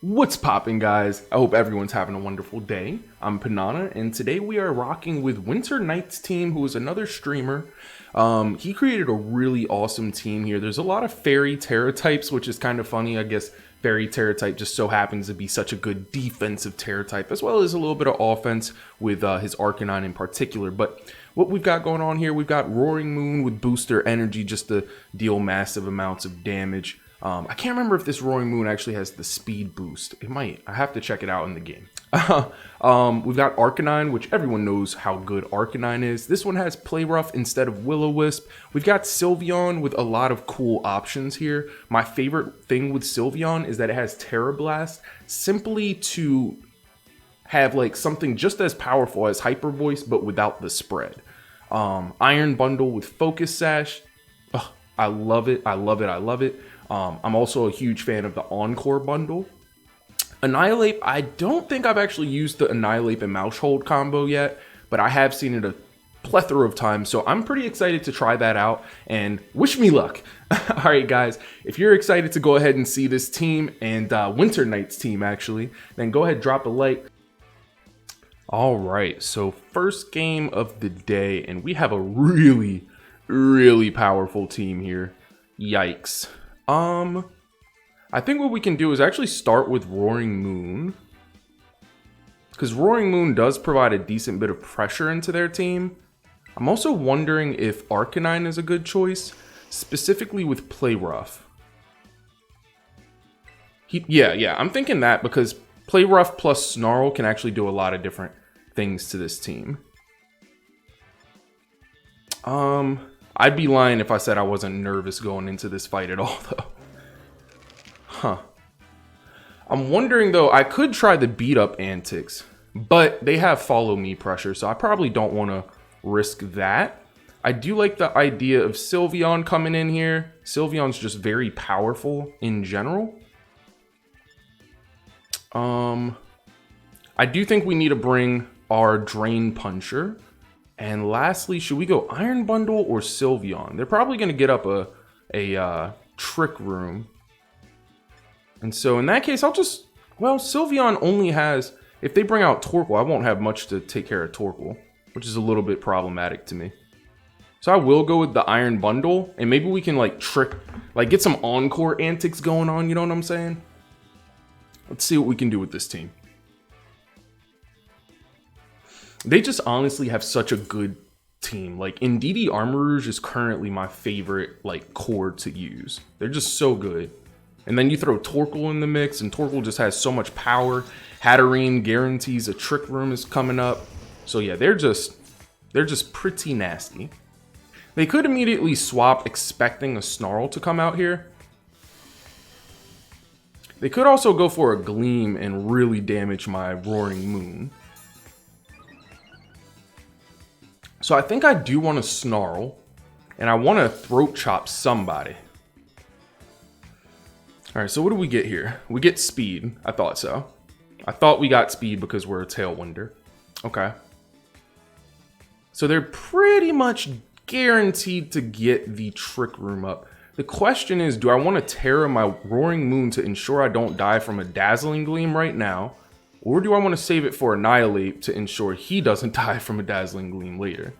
What's poppin', guys? I hope everyone's having a wonderful day. I'm Panana, and today we are rocking with Winter Knight's team, who is another streamer. He created a really awesome team here. There's a lot of Fairy Terra types, which is kind of funny. I guess Fairy Terra type just so happens to be such a good defensive Terra type, as well as a little bit of offense with his Arcanine in particular. But what we've got going on here, we've got Roaring Moon with booster energy just to deal massive amounts of damage. I can't remember if this Roaring Moon actually has the speed boost. It might. I have to check it out in the game. We've got Arcanine, which everyone knows how good Arcanine is. This one has Play Rough instead of Will-O-Wisp. We've got Sylveon with a lot of cool options here. My favorite thing with Sylveon is that it has Terra Blast, simply to have like something just as powerful as Hyper Voice, but without the spread. Iron Bundle with Focus Sash. Ugh, I love it. I love it. I love it. I'm also a huge fan of the Encore bundle. Annihilate, I don't think I've actually used the Annihilate and Mousehold combo yet, but I have seen it a plethora of times, so I'm pretty excited to try that out, and wish me luck. Alright guys, if you're excited to go ahead and see this team, and Winter Knight's team actually, then go ahead, drop a like. Alright, so first game of the day, and we have a really powerful team here. Yikes. I think what we can do is actually start with Roaring Moon, because Roaring Moon does provide a decent bit of pressure into their team. I'm also wondering if Arcanine is a good choice, specifically with Play Rough. Yeah, I'm thinking that because Play Rough plus Snarl can actually do a lot of different things to this team. I'd be lying if I said I wasn't nervous going into this fight at all, though. Huh. I'm wondering, though, I could try the beat-up antics, but they have follow me pressure, so I probably don't want to risk that. I do like the idea of Sylveon coming in here. Sylveon's just very powerful in general. I do think we need to bring our Drain Puncher. And lastly, should we go Iron Bundle or Sylveon? They're probably going to get up a Trick Room. And so in that case, Sylveon only has, if they bring out Torkoal, I won't have much to take care of Torkoal, which is a little bit problematic to me. So I will go with the Iron Bundle, and maybe we can get some Encore antics going on, you know what I'm saying? Let's see what we can do with this team. They just honestly have such a good team. Like, Indeedee Armarouge is currently my favorite, core to use. They're just so good. And then you throw Torkoal in the mix, and Torkoal just has so much power. Hatterene guarantees a Trick Room is coming up. So yeah, they're just pretty nasty. They could immediately swap expecting a Snarl to come out here. They could also go for a Gleam and really damage my Roaring Moon. So I think I do want to Snarl, and I want to Throat Chop somebody. Alright, so what do we get here? We get Speed. I thought so. I thought we got Speed because we're a Tailwinder. Okay. So they're pretty much guaranteed to get the Trick Room up. The question is, do I want to Terra my Roaring Moon to ensure I don't die from a Dazzling Gleam right now? Or do I want to save it for Annihilate to ensure he doesn't die from a Dazzling Gleam later?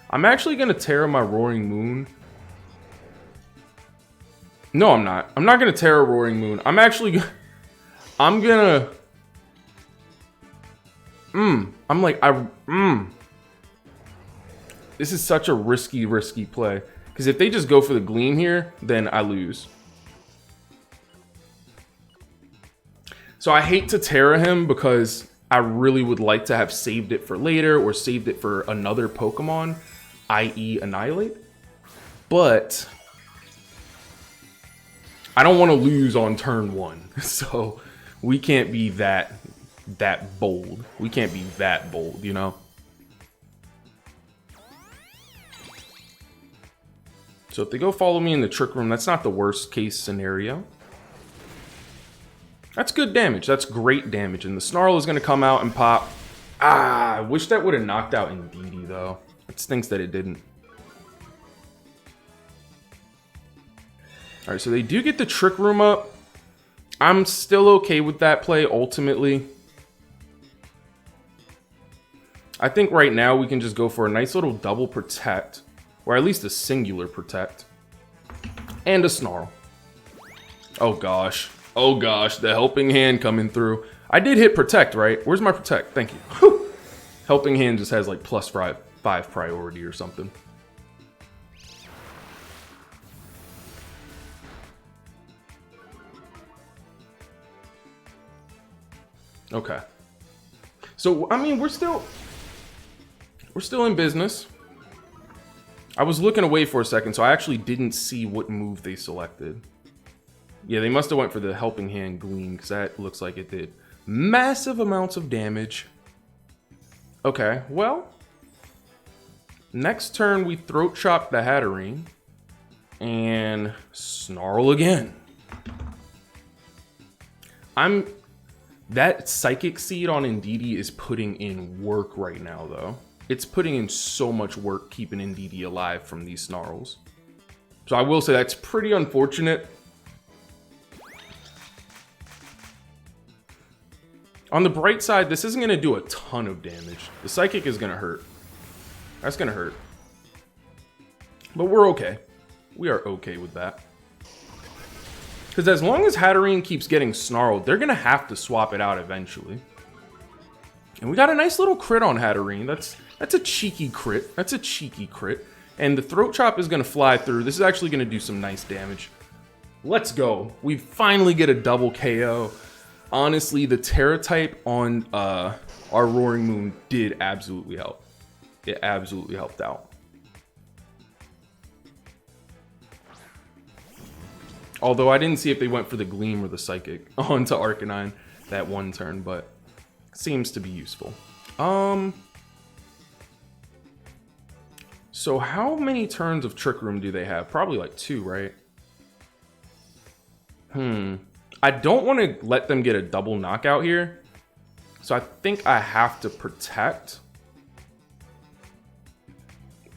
I'm actually going to Terra my Roaring Moon. No, I'm not. I'm not going to Terra Roaring Moon. I'm going to... This is such a risky play. Because if they just go for the Gleam here, then I lose. So I hate to Terra him because I really would like to have saved it for later or saved it for another Pokemon, i.e. Annihilate. But I don't want to lose on turn 1. So we can't be that bold. We can't be that bold, you know? So if they go follow me in the Trick Room, that's not the worst case scenario. That's good damage. That's great damage. And the Snarl is going to come out and pop. I wish that would have knocked out Indeedee, though. It stinks that it didn't. Alright, so they do get the Trick Room up. I'm still okay with that play ultimately. I think right now we can just go for a nice little double protect, or at least a singular protect, and a snarl. Oh gosh. Oh gosh, the helping hand coming through. I did hit protect, right? Where's my protect? Thank you. Whew. Helping hand just has like +5 priority or something. Okay. So, I mean, we're still in business. I was looking away for a second, so I actually didn't see what move they selected. Yeah, they must have went for the helping hand gleam, because that looks like it did massive amounts of damage. Okay, well, next turn we throat chop the Hatterene and snarl again. That Psychic Seed on Indeedee is putting in work right now, though. It's putting in so much work keeping Indeedee alive from these snarls. So I will say that's pretty unfortunate. On the bright side, this isn't going to do a ton of damage. The Psychic is going to hurt. That's going to hurt. But we're okay. We are okay with that. Because as long as Hatterene keeps getting snarled, they're going to have to swap it out eventually. And we got a nice little crit on Hatterene. That's a cheeky crit. That's a cheeky crit. And the throat chop is going to fly through. This is actually going to do some nice damage. Let's go. We finally get a double KO. Honestly, the Terra type on our Roaring Moon did absolutely help. It absolutely helped out. Although I didn't see if they went for the Gleam or the Psychic onto Arcanine that one turn, but seems to be useful. So how many turns of Trick Room do they have? Probably like 2, right? I don't want to let them get a double knockout here. So I think I have to protect.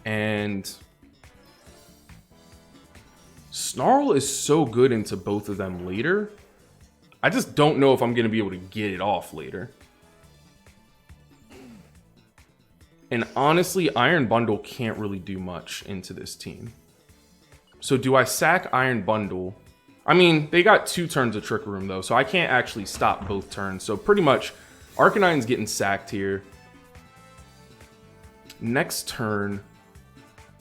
And Snarl is so good into both of them later. I just don't know if I'm going to be able to get it off later. And honestly, Iron Bundle can't really do much into this team. So do I sack Iron Bundle? I mean, they got 2 turns of Trick Room though, so I can't actually stop both turns. So pretty much, Arcanine's getting sacked here. Next turn,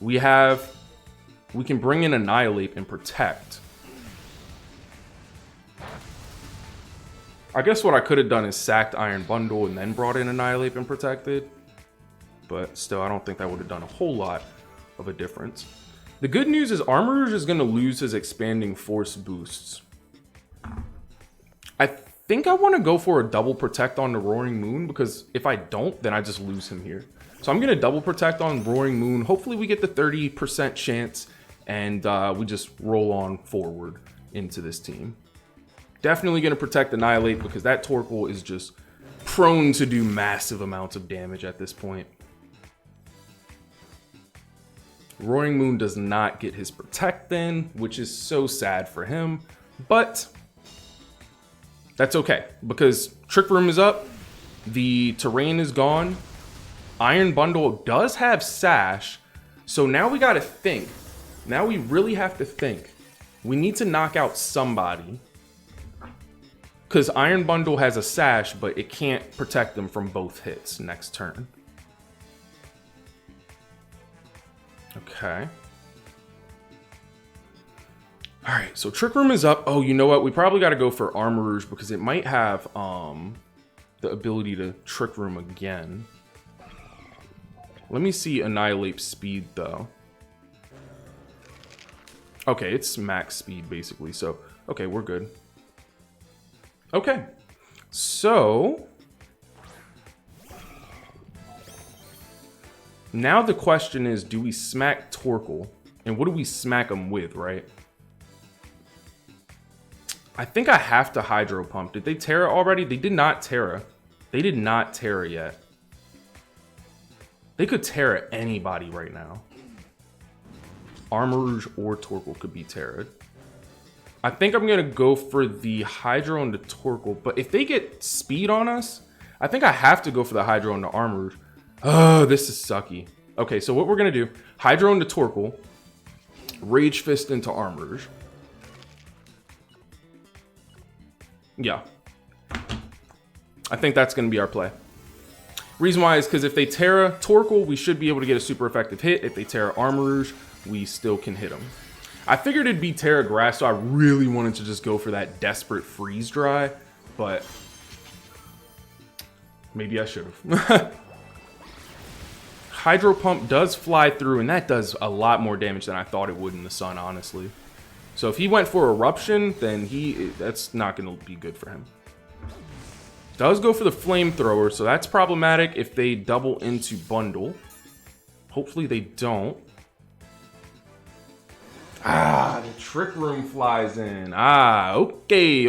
we can bring in Annihilate and protect. I guess what I could have done is sacked Iron Bundle and then brought in Annihilate and protected. But still, I don't think that would have done a whole lot of a difference. The good news is Armarouge is going to lose his expanding force boosts. I think I want to go for a double protect on the Roaring Moon, because if I don't, then I just lose him here. So I'm going to double protect on Roaring Moon. Hopefully we get the 30% chance and we just roll on forward into this team. Definitely going to protect Annihilate because that Torkoal is just prone to do massive amounts of damage at this point. Roaring Moon does not get his protect then, which is so sad for him, but that's okay because Trick Room is up, the terrain is gone, Iron Bundle does have Sash, so now we gotta think. Now we really have to think. We need to knock out somebody because Iron Bundle has a Sash, but it can't protect them from both hits next turn. Okay. Alright, so Trick Room is up. Oh, you know what? We probably got to go for Armarouge because it might have the ability to Trick Room again. Let me see Annihilate speed, though. Okay, it's max speed, basically. So, okay, we're good. Okay. So now the question is, do we smack Torkoal? And what do we smack him with, right? I think I have to Hydro Pump. Did they Terra already? They did not Terra. They did not Terra yet. They could Terra anybody right now. Armarouge or Torkoal could be Terra'd. I think I'm going to go for the Hydro and the Torkoal. But if they get speed on us, I think I have to go for the Hydro and the Armor. Oh, this is sucky. Okay, so what we're going to do, Hydro into Torkoal, Rage Fist into Armor. Yeah. I think that's going to be our play. Reason why is because if they Terra Torkoal, we should be able to get a super effective hit. If they Terra Armor, we still can hit them. I figured it'd be Terra Grass, so I really wanted to just go for that desperate Freeze Dry, but maybe I should have. Hydro Pump does fly through, and that does a lot more damage than I thought it would in the sun, honestly. So if he went for Eruption, then that's not going to be good for him. Does go for the Flamethrower, so that's problematic if they double into Bundle. Hopefully they don't. Ah, the Trick Room flies in. Ah, okay.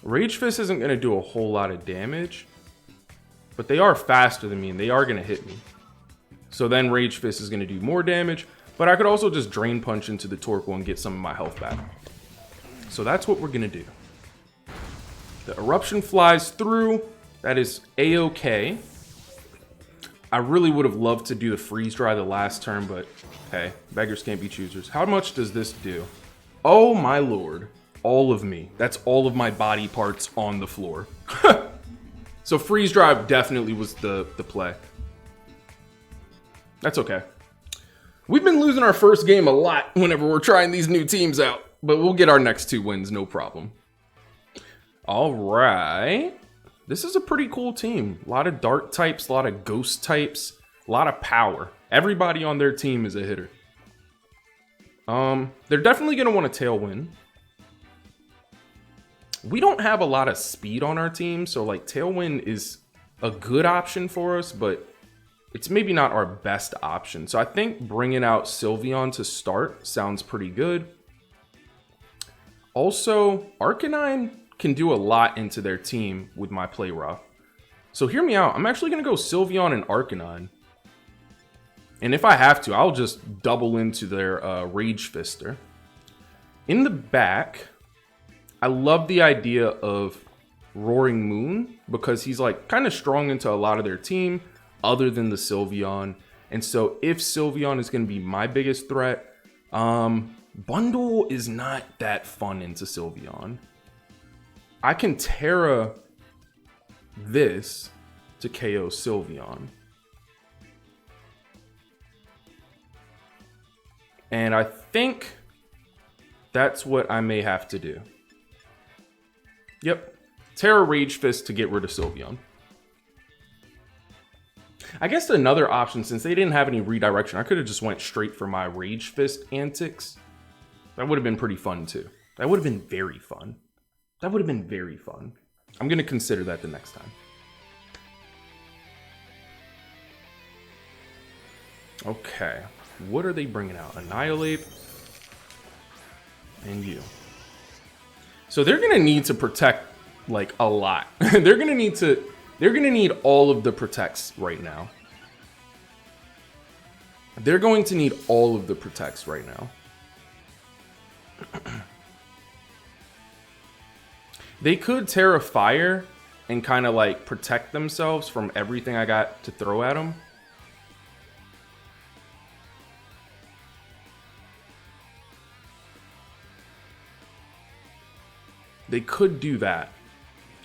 Rage Fist isn't going to do a whole lot of damage, but they are faster than me, and they are going to hit me. So then Rage Fist is going to do more damage, but I could also just Drain Punch into the Torkoal and get some of my health back. So that's what we're going to do. The Eruption flies through. That is A-okay. I really would have loved to do the Freeze Dry the last turn, but hey, beggars can't be choosers. How much does this do? Oh my lord. All of me. That's all of my body parts on the floor. So Freeze Drive definitely was the play. That's okay. We've been losing our first game a lot whenever we're trying these new teams out, but we'll get our next 2 wins, no problem. All right. This is a pretty cool team. A lot of dark types, a lot of ghost types, a lot of power. Everybody on their team is a hitter. They're definitely going to want a Tailwind. We don't have a lot of speed on our team, so like Tailwind is a good option for us, but it's maybe not our best option. So I think bringing out Sylveon to start sounds pretty good. Also, Arcanine can do a lot into their team with my play rough. So hear me out. I'm actually going to go Sylveon and Arcanine. And if I have to, I'll just double into their Rage Fister. In the back, I love the idea of Roaring Moon because he's like kind of strong into a lot of their team other than the Sylveon. And so if Sylveon is going to be my biggest threat, Bundle is not that fun into Sylveon. I can Terra this to KO Sylveon. And I think that's what I may have to do. Yep. Terra Rage Fist to get rid of Sylveon. I guess another option, since they didn't have any redirection, I could have just went straight for my Rage Fist antics. That would have been pretty fun too. That would have been very fun. That would have been very fun. I'm going to consider that the next time. Okay. What are they bringing out? Annihilate. And you. So they're going to need to protect like a lot. They're going to need all of the protects right now. They're going to need all of the protects right now. They could Terra Fire and kind of like protect themselves from everything I got to throw at them. They could do that.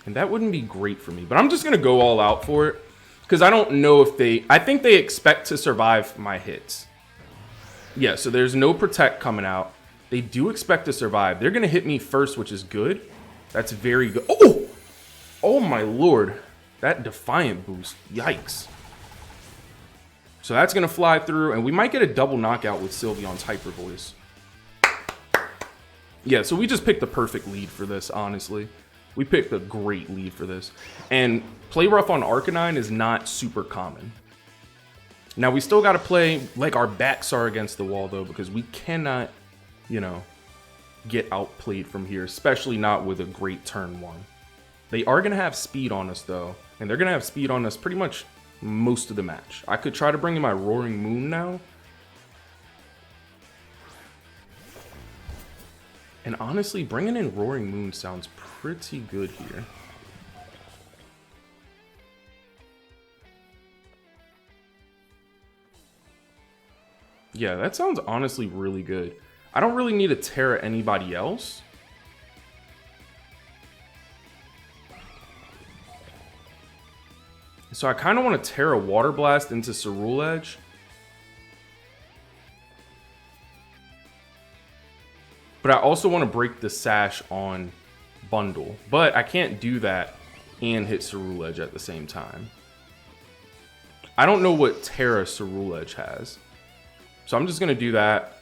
And that wouldn't be great for me. But I'm just going to go all out for it. Because I don't know if they... I think they expect to survive my hits. Yeah, so there's no Protect coming out. They do expect to survive. They're going to hit me first, which is good. That's very good. Oh! Oh my lord. That Defiant boost. Yikes. So that's going to fly through. And we might get a double knockout with Sylveon's Hyper Voice. Yeah, so we just picked the perfect lead for this, honestly. We picked a great lead for this. And play rough on Arcanine is not super common. Now, we still got to play like our backs are against the wall, though, because we cannot, you know, get outplayed from here, especially not with a great turn one. They are going to have speed on us, though. And they're going to have speed on us pretty much most of the match. I could try to bring in my Roaring Moon now. And honestly, bringing in Roaring Moon sounds pretty good here. Yeah, that sounds honestly really good. I don't really need to Terra anybody else. So I kind of want to Terra Water Blast into Ceruledge. But I also want to break the Sash on Bundle. But I can't do that and hit Ceruledge at the same time. I don't know what Terra Ceruledge has. So I'm just going to do that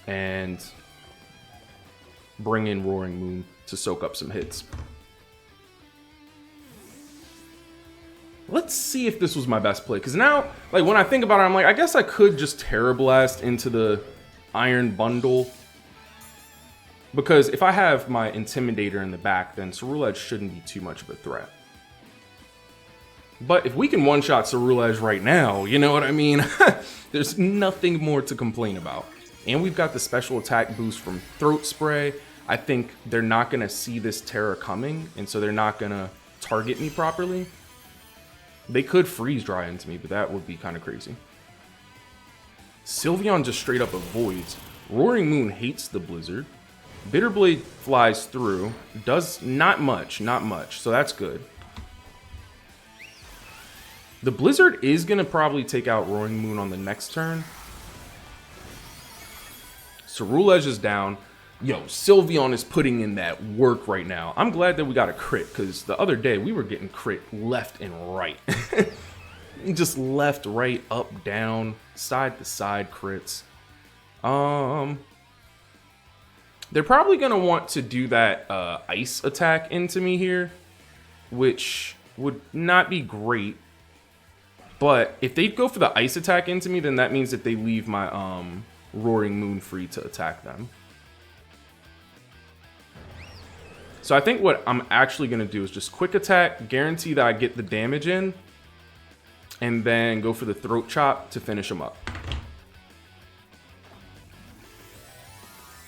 and bring in Roaring Moon to soak up some hits. Let's see if this was my best play. Because now, like, when I think about it, I'm like, I guess I could just Terra Blast into the Iron Bundle. Because if I have my Intimidator in the back, then Ceruledge shouldn't be too much of a threat. But if we can one-shot Ceruledge right now, you know what I mean? There's nothing more to complain about. And we've got the special attack boost from Throat Spray. I think they're not going to see this Terra coming, and so they're not going to target me properly. They could Freeze Dry into me, but that would be kind of crazy. Sylveon just straight up avoids. Roaring Moon hates the Blizzard. Bitterblade flies through. Does not much, so that's good. The Blizzard is going to probably take out Roaring Moon on the next turn. Ceruledge is down. Yo, Sylveon is putting in that work right now. I'm glad that we got a crit, because the other day we were getting crit left and right. Just left, right, up, down, side to side crits. They're probably going to want to do that ice attack into me here, which would not be great. But if they go for the ice attack into me, then that means that they leave my Roaring Moon free to attack them. So I think what I'm actually going to do is just quick attack, guarantee that I get the damage in, and then go for the Throat Chop to finish them up.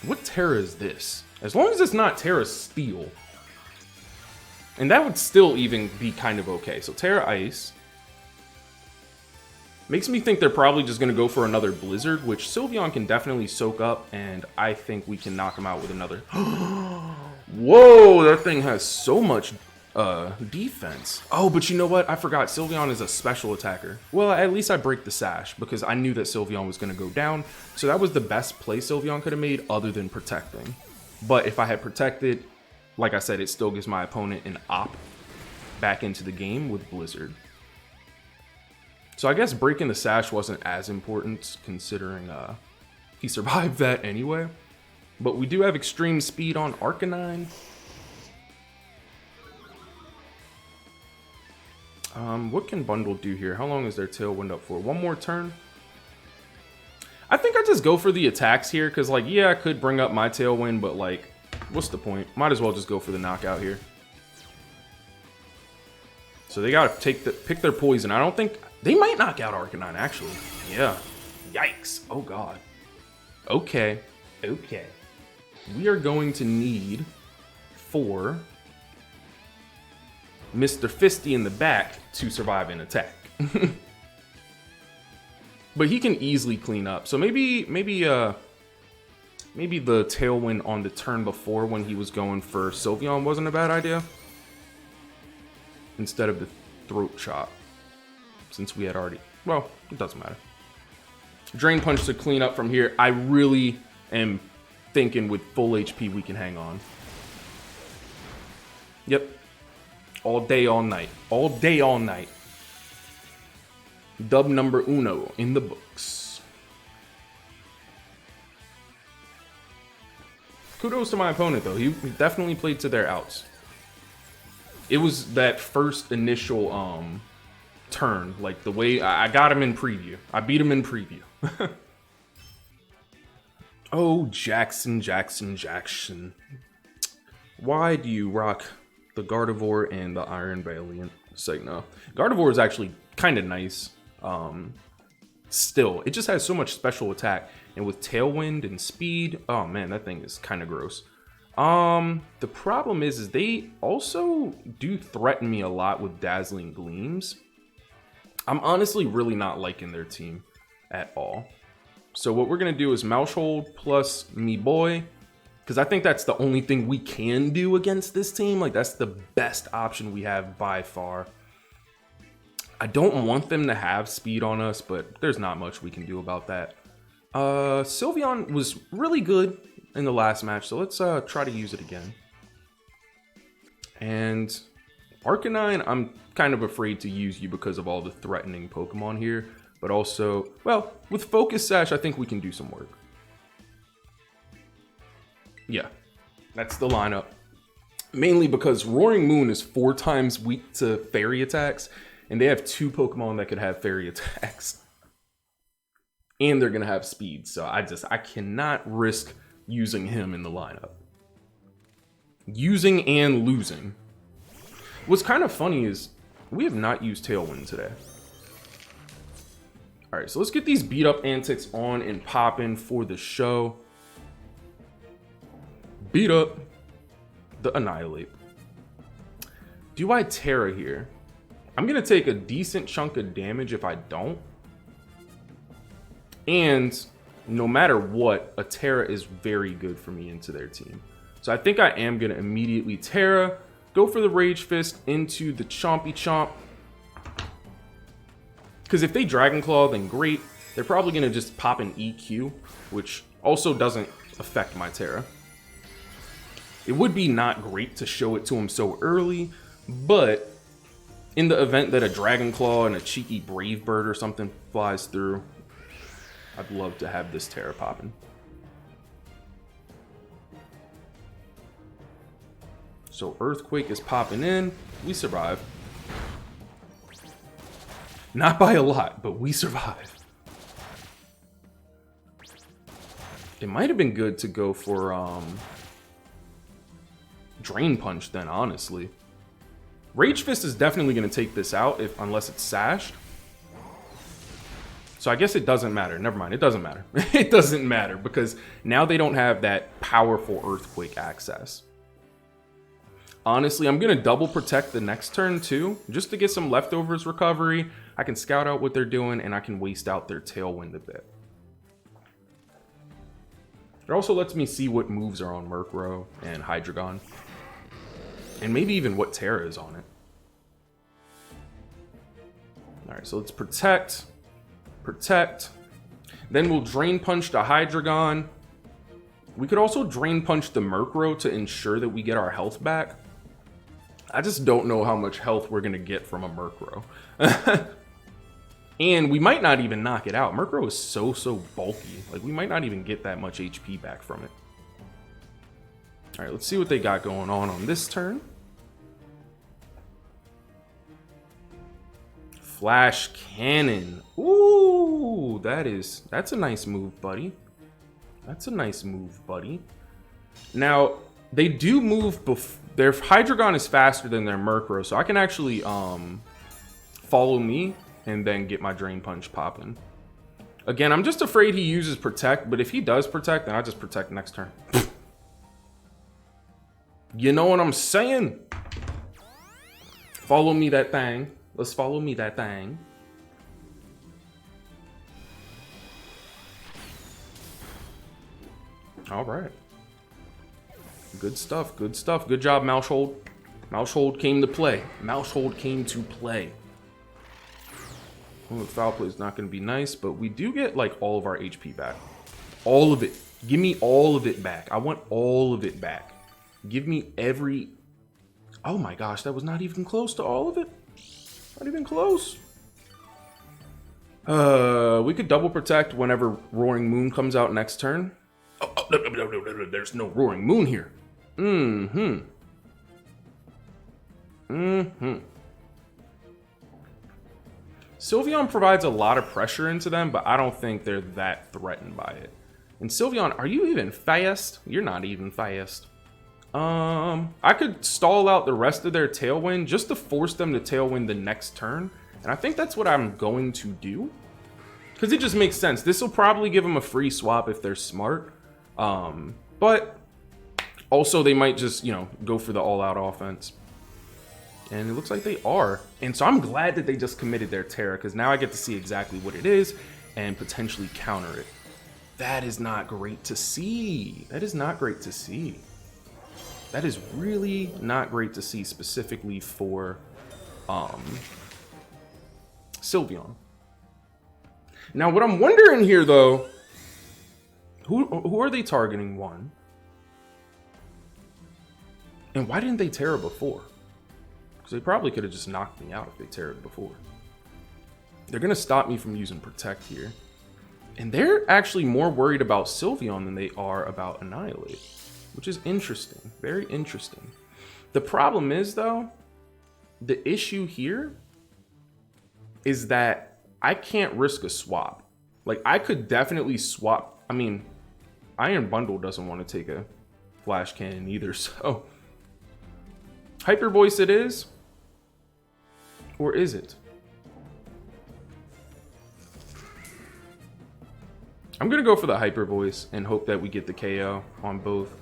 What Terra is this? As long as it's not Terra Steel. And that would still even be kind of okay. So Terra Ice. Makes me think they're probably just going to go for another Blizzard, which Sylveon can definitely soak up, and I think we can knock him out with another. Whoa, that thing has so much defense. Oh, but you know what? I forgot. Sylveon is a special attacker. Well, at least I break the Sash, because I knew that Sylveon was going to go down. So that was the best play Sylveon could have made other than protecting. But if I had protected, like I said, it still gives my opponent an op back into the game with Blizzard. So I guess breaking the Sash wasn't as important, considering he survived that anyway. But we do have extreme speed on Arcanine. What can Bundle do here? How long is their Tailwind up for? One more turn? I think I just go for the attacks here, because, like, yeah, I could bring up my Tailwind, but, like, what's the point? Might as well just go for the knockout here. So they gotta pick their poison. I don't think... They might knock out Arcanine, actually. Yeah. Yikes. Oh, God. Okay. Okay. We are going to need for Mr. Fisty in the back to survive an attack. But he can easily clean up. So maybe the Tailwind on the turn before when he was going for Sylveon wasn't a bad idea. Instead of the Throat Chop. Since we had already... Well, it doesn't matter. Drain Punch to clean up from here. I really am thinking with full HP we can hang on. Yep. All day, all night. All day, all night. Dub number uno in the books. Kudos to my opponent, though. He definitely played to their outs. It was that first initial turn, like the way I got him in preview. I beat him in preview. Oh, Jackson. Why do you rock the Gardevoir and the Iron Valiant. It's like, no. Gardevoir is actually kind of nice. Still, it just has so much special attack. And with Tailwind and Speed, oh man, that thing is kind of gross. The problem is they also do threaten me a lot with Dazzling Gleams. I'm honestly really not liking their team at all. So what we're going to do is Maushold plus me boy, because I think that's the only thing we can do against this team. Like, that's the best option we have by far. I don't want them to have speed on us, but there's not much we can do about that. Sylveon was really good in the last match, so let's try to use it again. And Arcanine, I'm kind of afraid to use you because of all the threatening Pokemon here. But also, well, with Focus Sash, I think we can do some work. Yeah, that's the lineup. Mainly because Roaring Moon is 4 times weak to fairy attacks, and they have 2 Pokemon that could have fairy attacks. And they're gonna have speed, so I cannot risk using him in the lineup. Using and losing. What's kind of funny is we have not used Tailwind today. Alright, so let's get these beat up antics on and popping for the show. Beat up the Annihilate. Do I Terra here? I'm going to take a decent chunk of damage if I don't. And no matter what, a Terra is very good for me into their team. So I think I am going to immediately Terra, go for the Rage Fist into the Chompy Chomp. Because if they Dragon Claw, then great. They're probably going to just pop an EQ, which also doesn't affect my Terra. It would be not great to show it to him so early, but in the event that a Dragon Claw and a cheeky Brave Bird or something flies through, I'd love to have this Terra popping. So Earthquake is popping in. We survive. Not by a lot, but we survive. It might have been good to go for Drain Punch then, honestly. Rage Fist is definitely going to take this out unless it's sashed. So I guess it doesn't matter. Never mind, it doesn't matter. It doesn't matter because now they don't have that powerful Earthquake access. Honestly, I'm going to double protect the next turn too, just to get some leftovers recovery. I can scout out what they're doing and I can waste out their Tailwind a bit. It also lets me see what moves are on Murkrow and Hydreigon. And maybe even what Terra is on it. Alright, so let's protect. Protect. Then we'll Drain Punch the Hydreigon. We could also Drain Punch the Murkrow to ensure that we get our health back. I just don't know how much health we're going to get from a Murkrow. And we might not even knock it out. Murkrow is so bulky. Like, we might not even get that much HP back from it. Alright, let's see what they got going on this turn. Flash Cannon. Ooh, that's a nice move, buddy. That's a nice move, buddy. Now, they do move their Hydreigon is faster than their Murkrow, so I can actually follow me and then get my Drain Punch popping. Again, I'm just afraid he uses Protect, but if he does Protect, then I just Protect next turn. You know what I'm saying? Follow me that thing. Let's follow me that thing. All right. Good stuff, good stuff. Good job, Maushold. Maushold came to play. Maushold came to play. Well, the foul play is not going to be nice, but we do get like all of our HP back. All of it. Give me all of it back. I want all of it back. Give me every... Oh my gosh, that was not even close to all of it. Not even close. We could double protect whenever Roaring Moon comes out next turn. Oh, no, there's no Roaring Moon here. Sylveon provides a lot of pressure into them, but I don't think they're that threatened by it. And Sylveon, are you even fast? You're not even fast. I could stall out the rest of their Tailwind just to force them to Tailwind the next turn. And I think that's what I'm going to do. Because it just makes sense. This will probably give them a free swap if they're smart. But also they might just, you know, go for the all-out offense. And it looks like they are. And so I'm glad that they just committed their Terra, because now I get to see exactly what it is and potentially counter it. That is not great to see. That is not great to see. That is really not great to see, specifically for Sylveon. Now, what I'm wondering here, though, who are they targeting, one? And why didn't they Terra before? Because they probably could have just knocked me out if they Terra'd before. They're going to stop me from using Protect here. And they're actually more worried about Sylveon than they are about Annihilate, which is interesting. Very interesting. The problem is, though, the issue here is that I can't risk a swap. Like, I could definitely swap. I mean, Iron Bundle doesn't want to take a Flash Cannon either, so... Hyper Voice it is? Or is it? I'm going to go for the Hyper Voice and hope that we get the KO on both.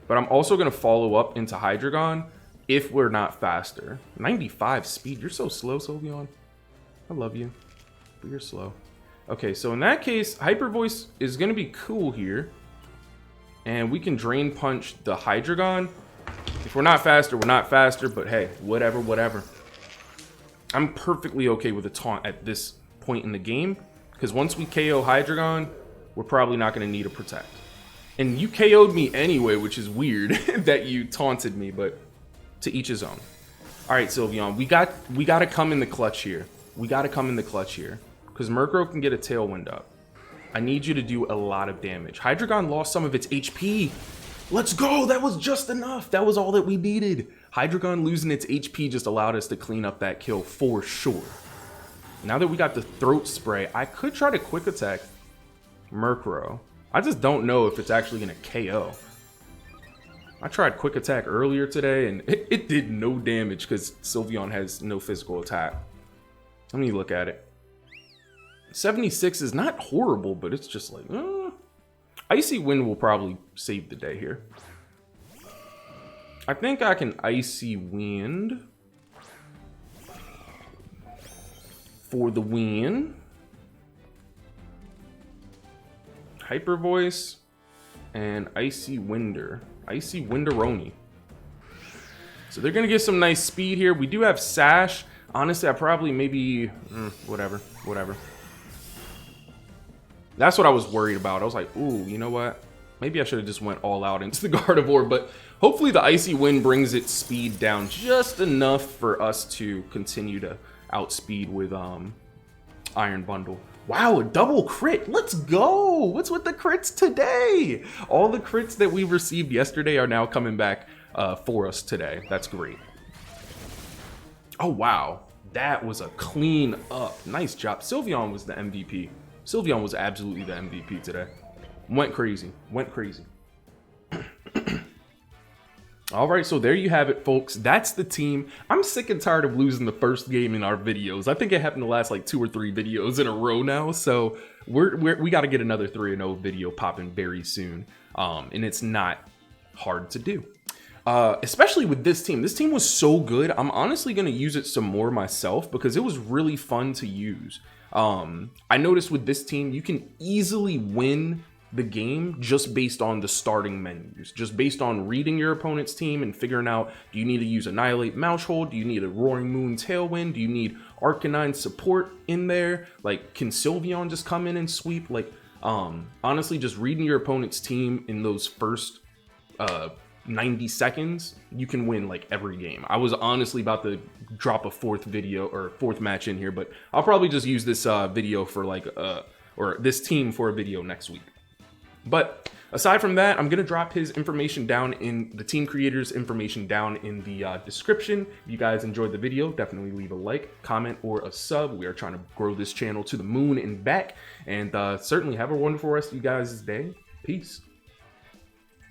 But I'm also going to follow up into Hydreigon if we're not faster. 95 speed. You're so slow, Sylveon. I love you, but you're slow. Okay, so in that case, Hyper Voice is going to be cool here. And we can Drain Punch the Hydreigon. If we're not faster, we're not faster. But hey, whatever, whatever. I'm perfectly okay with a taunt at this point in the game. Because once we KO Hydreigon, we're probably not going to need a Protect. And you KO'd me anyway, which is weird that you taunted me, but to each his own. All right, Sylveon, we got to come in the clutch here. We got to come in the clutch here because Murkrow can get a Tailwind up. I need you to do a lot of damage. Hydreigon lost some of its HP. Let's go. That was just enough. That was all that we needed. Hydreigon losing its HP just allowed us to clean up that kill for sure. Now that we got the Throat Spray, I could try to Quick Attack Murkrow. I just don't know if it's actually going to KO. I tried Quick Attack earlier today, and it did no damage because Sylveon has no physical attack. Let me look at it. 76 is not horrible, but it's just like... Icy Wind will probably save the day here. I think I can Icy Wind for the win. Hyper Voice and Icy Winder. Icy Winderoni. So they're going to get some nice speed here. We do have Sash. Honestly, I probably maybe... whatever. That's what I was worried about. I was like, ooh, you know what? Maybe I should have just went all out into the Gardevoir. But hopefully the Icy Wind brings its speed down just enough for us to continue to outspeed with Iron Bundle. Wow, a double crit. Let's go. What's with the crits today? All the crits that we received yesterday are now coming back for us today. That's great. Oh, wow. That was a clean up. Nice job. Sylveon was the MVP. Sylveon was absolutely the MVP today. Went crazy. Went crazy. All right, so there you have it, folks. That's the team. I'm sick and tired of losing the first game in our videos. I think it happened the last like 2 or 3 videos in a row now. So we got to get another 3-0 video popping very soon. And it's not hard to do. Especially with this team. This team was so good. I'm honestly going to use it some more myself because it was really fun to use. I noticed with this team, you can easily win the game just based on the starting menus, just based on reading your opponent's team and figuring out, do you need to use Annihilate Mousehold? Do you need a Roaring Moon Tailwind? Do you need Arcanine support in there? Like, can Sylveon just come in and sweep? Like, honestly, just reading your opponent's team in those first 90 seconds, you can win like every game. I was honestly about to drop a 4th video or 4th match in here, but I'll probably just use this video for like or this team for a video next week. But aside from that, I'm going to drop his information down in the team creator's information down in the description. If you guys enjoyed the video, definitely leave a like, comment, or a sub. We are trying to grow this channel to the moon and back. And certainly have a wonderful rest of you guys' day. Peace.